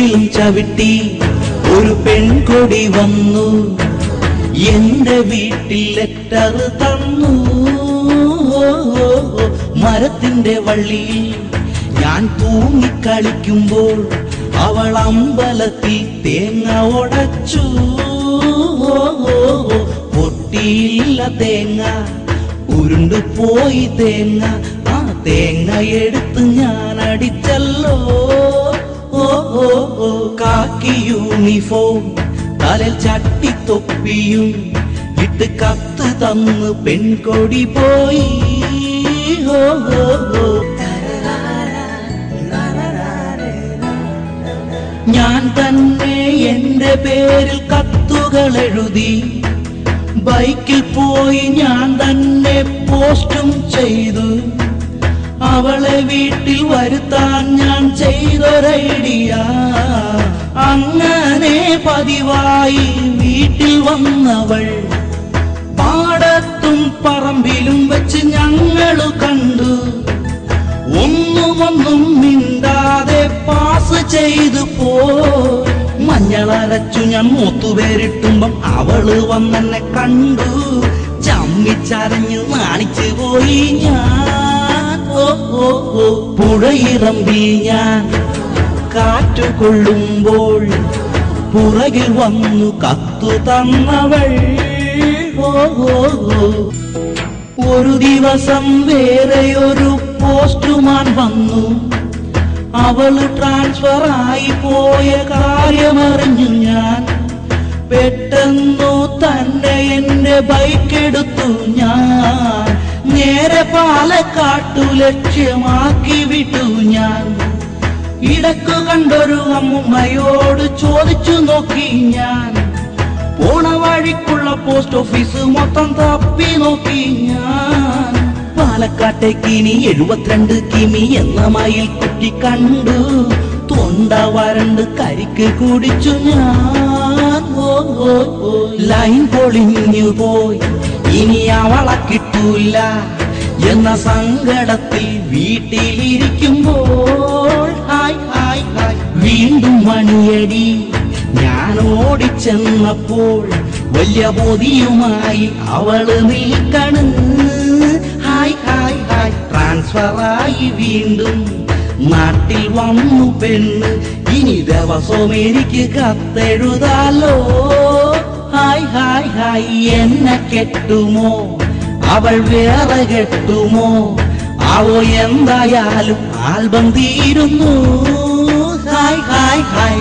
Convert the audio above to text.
വീട്ടിലും ചവിട്ടി ഒരു പെൺകൊടി വന്നു. എന്റെ വീട്ടിൽ ലെറ്റർ തന്നു. മരത്തിന്റെ വള്ളിയിൽ ഞാൻ തൂങ്ങിക്കളിക്കുമ്പോൾ അവൾ അമ്പലത്തിൽ തേങ്ങ ഉടച്ചു. പൊട്ടിയില്ല തേങ്ങ, ഉരുണ്ടുപോയി തേങ്ങ. ആ തേങ്ങ എടുത്ത് ഞാൻ അടിച്ചല്ലോ. കാക്കി യൂണിഫോം, തലയിൽ ചട്ടിത്തൊപ്പിയും ഇട്ട് കത്ത് തന്ന് പെൺകൊടി പോയി. ഞാൻ തന്നെ എന്റെ പേരിൽ കത്തുകൾ എഴുതി, ബൈക്കിൽ പോയി ഞാൻ തന്നെ പോസ്റ്റും ചെയ്തു. അവളെ വീട്ടിൽ വരുത്താൻ ഞാൻ ചെയ്തൊരൈഡിയ. അങ്ങനെ പതിവായി വീട്ടിൽ വന്നവൾ പാടത്തും പറമ്പിലും വെച്ച് ഞങ്ങള് കണ്ടു. ഒന്നും മിണ്ടാതെ പാസ് ചെയ്തു പോയി. മഞ്ഞളരച്ചു ഞാൻ മൂത്തുപേരിട്ടുമ്പം അവള് വന്നെന്നെ കണ്ടു. ചമ്മിച്ചരഞ്ഞു നാണിച്ചു പോയി ഞാൻ. പുഴയിറമ്പിൽ ഞാൻ കാറ്റുകൊള്ളുമ്പോൾ പുറകിൽ വന്നു കത്തു തന്നവൾ. ഒരു ദിവസം വേറെയൊരു പോസ്റ്റുമാൻ വന്നു. അവള് ട്രാൻസ്ഫർ ആയി പോയ കാര്യമറിഞ്ഞു ഞാൻ. പെട്ടെന്നു തന്നെ എന്റെ ബൈക്ക് എടുത്തു ഞാൻ. നേരെ പാലക്കാട്ടു ലക്ഷ്യമാക്കി വിട്ടു ഞാൻ. ഇടക്ക് കണ്ടൊരു അമ്മുമ്മയോട് ചോദിച്ചു നോക്കി ഞാൻ. പോണ വഴിക്കുള്ള പോസ്റ്റ് ഓഫീസ് മൊത്തം തപ്പി നോക്കി ഞാൻ. പാലക്കാട്ടേക്ക് ഇനി 72 കിമി എന്ന മയിൽ കുട്ടി കണ്ടു. തൊണ്ട വരണ്ട് കരിക്ക് കുടിച്ചു ഞാൻ. ലൈൻ പൊളിഞ്ഞു പോയി, ഇനി അവളെ കിട്ടൂല എന്ന സങ്കടത്തിൽ വീട്ടിലിരിക്കുമ്പോൾ ഹായ് ഹായ് ഹായ് വീണ്ടും മണിയടി. ഞാൻ ഓടിച്ചെന്നപ്പോൾ വലിയ ബോധിയുമായി അവള് നിൽക്കണ്. ഹായ് ഹായ് ഹായ് ട്രാൻസ്ഫറായി വീണ്ടും നാട്ടിൽ വന്നു പെണ്ണ്. ഇനി ദിവസവും എനിക്ക് കത്തെഴുതാലോ. ഹായ് ഹായ് ഹായ് എന്നെ കെട്ടുമോ അവൾ വേറെ കെട്ടുമോ ആവോ? എന്തായാലും ആൽബം തീരുന്നു. Hi hi hi.